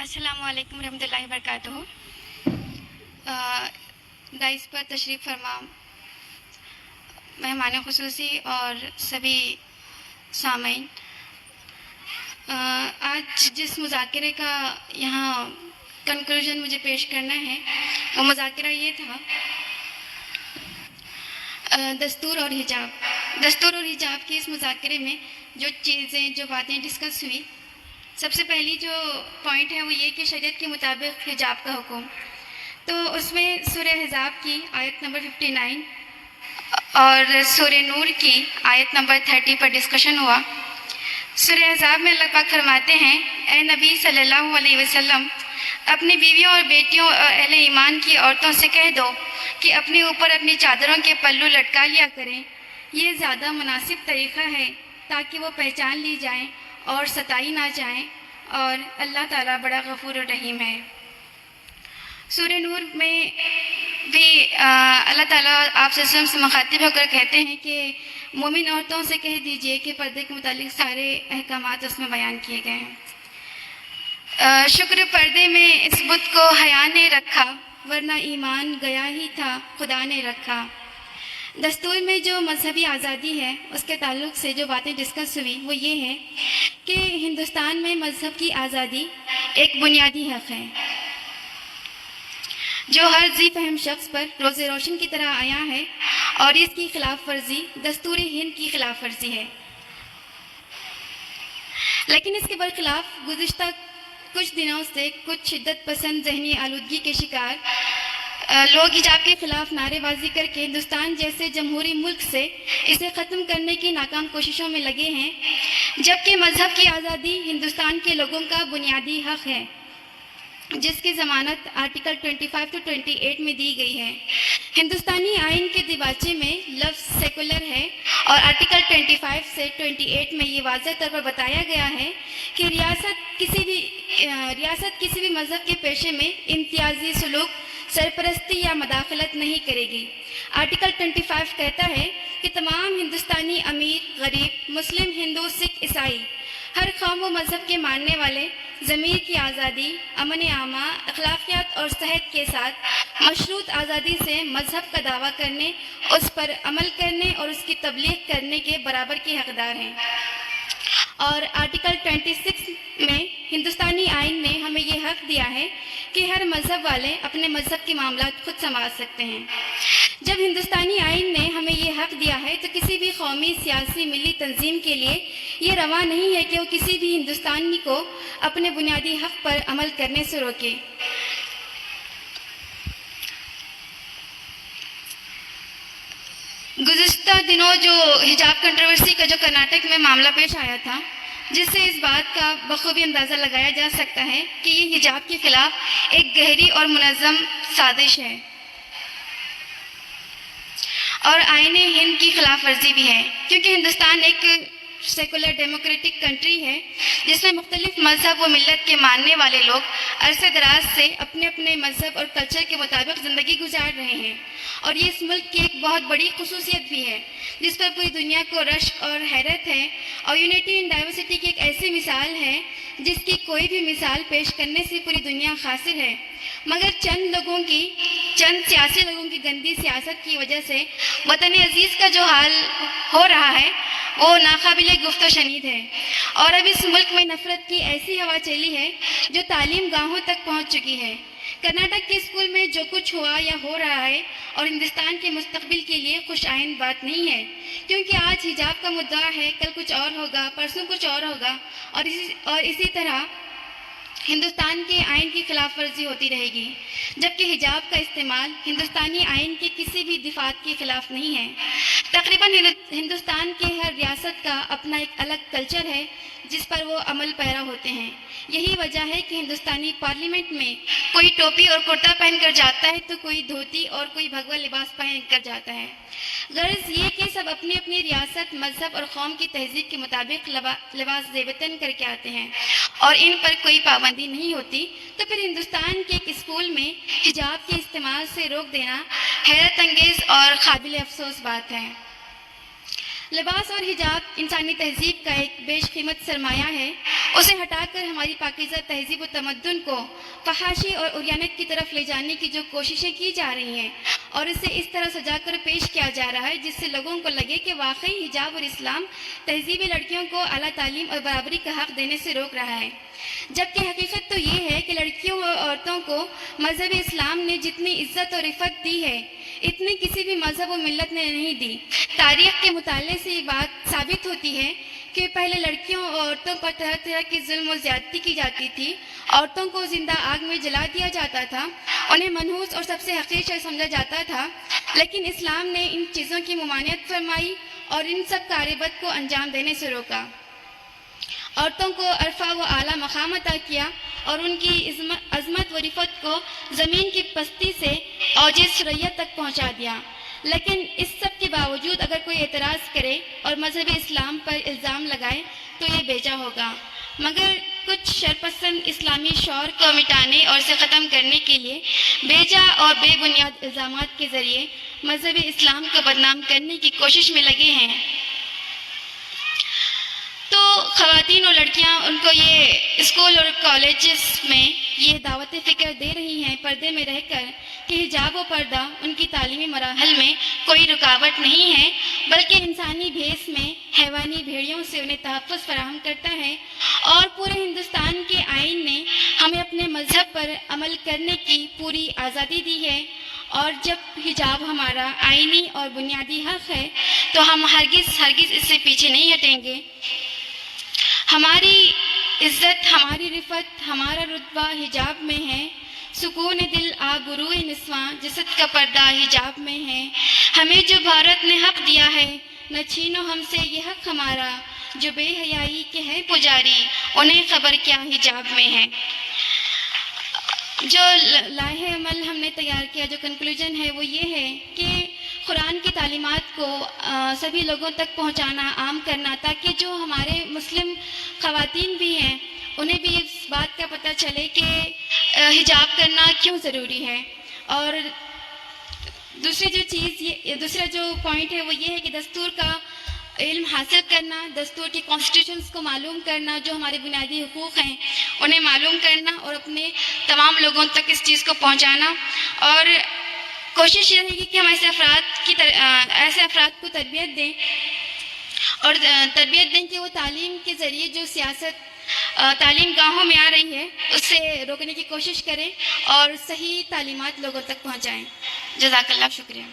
अस्सलाम वालेकुम रहमतुल्लाहि वबरकातुहू। दाइस पर तशरीफ़ फरमा मेहमान ख़ुसूसी और सभी सामीन, आज जिस मुज़ाकरे का यहाँ कंक्लूजन मुझे पेश करना है वो मुज़ाकरा ये था, दस्तूर और हिजाब। दस्तूर और हिजाब के इस मुज़ाकरे में जो चीज़ें जो बातें डिस्कस हुई, सबसे पहली जो पॉइंट है वो ये कि शरीयत के मुताबिक हिजाब का हुक्म। तो उसमें सूरह हिजाब की आयत नंबर 59 और सूरह नूर की आयत नंबर 30 पर डिस्कशन हुआ। सूरह हिजाब में अल्लाह पाक फरमाते हैं, ए नबी सल्लल्लाहु अलैहि वसल्लम, अपनी बीवियों और बेटियों और अहले ईमान की औरतों से कह दो कि अपने ऊपर अपनी चादरों के पल्लू लटका लिया करें। ये ज़्यादा मुनासिब तरीक़ा है ताकि वो पहचान ली जाएं और सताई ना जाएं, और अल्लाह ताला बड़ा गफ़ूर और रहीम है। सूरह नूर में भी अल्लाह ताला आपसे से मुखातिब होकर कहते हैं कि मोमिन औरतों से कह दीजिए कि पर्दे के मुतालिक सारे अहकामात उसमें बयान किए गए हैं। शुक्र पर्दे में इस बुत को हया ने रखा, वरना ईमान गया ही था खुदा ने रखा। दस्तूर में जो मजहबी आज़ादी है उसके ताल्लुक़ से जो बातें डिस्कस हुई वो ये है कि हिंदुस्तान में मज़हब की आज़ादी एक बुनियादी हक़ है जो हर ज़ी फहम शख्स पर रोज़े रोशन की तरह आया है, और इसकी खिलाफ वर्जी दस्तूर हिंद की खिलाफ वर्जी है। लेकिन इसके बरखिलाफ गुज़िश्ता कुछ दिनों से कुछ शिद्दत पसंद जहनी आलूदगी के शिकार लोग हिजाब के खिलाफ नारेबाजी करके हिंदुस्तान जैसे जमहूरी मुल्क से इसे ख़त्म करने की नाकाम कोशिशों में लगे हैं, जबकि मज़हब की आज़ादी हिंदुस्तान के लोगों का बुनियादी हक़ है जिसकी ज़मानत आर्टिकल 25 to 28 में दी गई है। हिंदुस्तानी आइन के दिबाचे में लफ्ज़ सेकुलर है और आर्टिकल 25 से 28 में ये वाज़ह तौर पर बताया गया है कि रियासत किसी भी मज़हब के पेशे में इम्तियाजी सलूक, सरपरस्ती या मदाखलत नहीं करेगी। आर्टिकल 25 कहता है कि तमाम हिंदुस्तानी अमीर, गरीब, मुस्लिम, हिंदू, सिख, ईसाई, हर कौम व मज़हब के मानने वाले ज़मीर की आज़ादी, अमन आमा, अखलाकियात और सेहत के साथ मशरूत आज़ादी से मज़हब का दावा करने, उस पर अमल करने और उसकी तबलीग करने के बराबर के हक़दार हैं। और आर्टिकल 26 में हिंदुस्तानी आइन ने हमें ये हक़ दिया है कि हर मज़हब वाले अपने मज़हब के मामलात खुद संभाल सकते हैं। जब हिंदुस्तानी आइन ने हमें ये हक़ दिया है तो किसी भी कौमी, सियासी, मिली तंजीम के लिए ये रवा नहीं है कि वो किसी भी हिंदुस्तानी को अपने बुनियादी हक़ पर अमल करने से रोके। गुज़िश्ता दिनों जो हिजाब कंट्रोवर्सी का जो कर्नाटक में मामला पेश आया था, जिससे इस बात का बखूबी अंदाज़ा लगाया जा सकता है कि ये हिजाब के ख़िलाफ़ एक गहरी और मुनज़्ज़म साजिश है और आईन हिंद की खिलाफ वर्जी भी है, क्योंकि हिंदुस्तान एक सेकुलर डेमोक्रेटिक कंट्री है जिसमें मुख्तलिफ मज़हब व मिलत के मानने वाले लोग अरसे दराज से अपने अपने मज़हब और कल्चर के मुताबिक ज़िंदगी गुजार रहे हैं। और ये इस मुल्क की एक बहुत बड़ी खुसूसियत भी है जिस पर पूरी दुनिया को रश्क और हैरत है, और यूनिटी इन डाइवर्सिटी की एक ऐसी मिसाल है जिसकी कोई भी मिसाल पेश करने से पूरी दुनिया खासिर है, मगर चंद सियासी लोगों की गंदी सियासत की वजह से वतन अजीज़ का जो हाल हो रहा है वो नाकाबिले गुफ्त शनीद है। और अब इस मुल्क में नफ़रत की ऐसी हवा चली है जो तालीम गाहों तक पहुँच चुकी है। कर्नाटक के स्कूल में जो कुछ हुआ या हो रहा है और हिंदुस्तान के मुस्तकबिल के लिए खुश आइंद बात नहीं है, क्योंकि आज हिजाब का मुद्दा है, कल कुछ और होगा, परसों कुछ और होगा, और इसी तरह हिंदुस्तान के आइन की खिलाफ वर्जी होती रहेगी, जबकि हिजाब का इस्तेमाल हिंदुस्तानी आइन के किसी भी दिफात के खिलाफ नहीं है। तकरीबन हिंदुस्तान के हर रियासत का अपना एक अलग कल्चर है जिस पर वो अमल पैरा होते हैं। यही वजह है कि हिंदुस्तानी पार्लियामेंट में कोई टोपी और कुर्ता पहन कर जाता है तो कोई धोती और कोई भगवा लिबास पहन कर जाता है। गर्ज ये कि सब अपनी अपनी रियासत, मज़हब और कौम की तहजीब के मुताबिक लिबास ज़ेबतन करके आते हैं और इन पर कोई पाबंदी नहीं होती, तो फिर हिंदुस्तान के एक स्कूल में हिजाब के इस्तेमाल से रोक देना हैरत अंगेज़ और काबिल अफसोस बात है। لباس اور حجاب انسانی تہذیب کا ایک بیش قیمت سرمایہ ہے. اسے ہٹا کر ہماری پاکیزہ تہذیب و تمدن کو فحاشی اور عریانیت کی طرف لے جانے کی جو کوششیں کی جا رہی ہیں اور اسے اس طرح سجا کر پیش کیا جا رہا ہے جس سے لوگوں کو لگے کہ واقعی حجاب اور اسلام تہذیبی لڑکیوں کو اعلیٰ تعلیم اور برابری کا حق دینے سے روک رہا ہے، جبکہ حقیقت تو یہ ہے کہ لڑکیوں اور عورتوں کو مذہب اسلام نے جتنی عزت اور رفت دی ہے اتنی کسی بھی مذہب و ملت نے نہیں دی. تاریخ کے مطالعے سے یہ بات ثابت ہوتی ہے کہ پہلے لڑکیوں اور عورتوں پر طرح طرح کی ظلم و زیادتی کی جاتی تھی. عورتوں کو زندہ آگ میں جلا دیا جاتا تھا، انہیں منحوس اور سب سے حقیر شے سمجھا جاتا تھا، لیکن اسلام نے ان چیزوں کی ممانعت فرمائی اور ان سب کاربد کو انجام دینے سے روکا. عورتوں کو عرفہ و اعلیٰ مقام عطا کیا اور ان کی عظمت و رفت کو زمین کی پستی سے اوج ثریت تک پہنچا دیا. لیکن اس سب کے باوجود اگر کوئی اعتراض کرے اور مذہب اسلام پر الزام لگائے تو یہ بیجا ہوگا، مگر کچھ شرپسند اسلامی شعور کو مٹانے اور اسے ختم کرنے کے لیے بیجا اور بے بنیاد الزامات کے ذریعے مذہب اسلام کو بدنام کرنے کی کوشش میں لگے ہیں. تو خواتین اور لڑکیاں ان کو یہ اسکول اور کالجز میں یہ دعوت فکر دے رہی ہیں پردے میں رہ کر کہ حجاب و پردہ ان کی تعلیمی مراحل میں کوئی رکاوٹ نہیں ہے بلکہ انسانی بھیس میں حیوانی بھیڑیوں سے انہیں تحفظ فراہم کرتا ہے. اور پورے ہندوستان کے آئین نے ہمیں اپنے مذہب پر عمل کرنے کی پوری آزادی دی ہے اور جب حجاب ہمارا آئینی اور بنیادی حق ہے تو ہم ہرگز اس سے پیچھے نہیں ہٹیں گے. ہماری عزت، ہماری رفت، ہمارا رتبہ حجاب میں ہے. سکون دل آبروئے نسواں جسد کا پردہ حجاب میں ہے. ہمیں جو بھارت نے حق دیا ہے نہ چھینو ہم سے یہ حق ہمارا. جو بے حیائی کے ہے پجاری انہیں خبر کیا حجاب میں ہے. جو لائحہ عمل ہم نے تیار کیا، جو کنکلوژن ہے وہ یہ ہے کہ قرآن کی تعلیمات کو سبھی لوگوں تک پہنچانا، عام کرنا، تاکہ جو ہمارے مسلم خواتین بھی ہیں انہیں بھی اس بات کا پتہ چلے کہ حجاب کرنا کیوں ضروری ہے. اور دوسرا جو پوائنٹ ہے وہ یہ ہے کہ دستور کا علم حاصل کرنا، دستور کی کانسٹیٹیوشنز کو معلوم کرنا، جو ہمارے بنیادی حقوق ہیں انہیں معلوم کرنا اور اپنے تمام لوگوں تک اس چیز کو پہنچانا. اور کوشش یہ رہے گی کہ ہم ایسے افراد کو تربیت دیں اور تربیت دیں کہ وہ تعلیم کے ذریعے جو سیاست تعلیم گاہوں میں آ رہی ہے اس سے روکنے کی کوشش کریں اور صحیح تعلیمات لوگوں تک پہنچائیں. جزاک اللہ، شکریہ.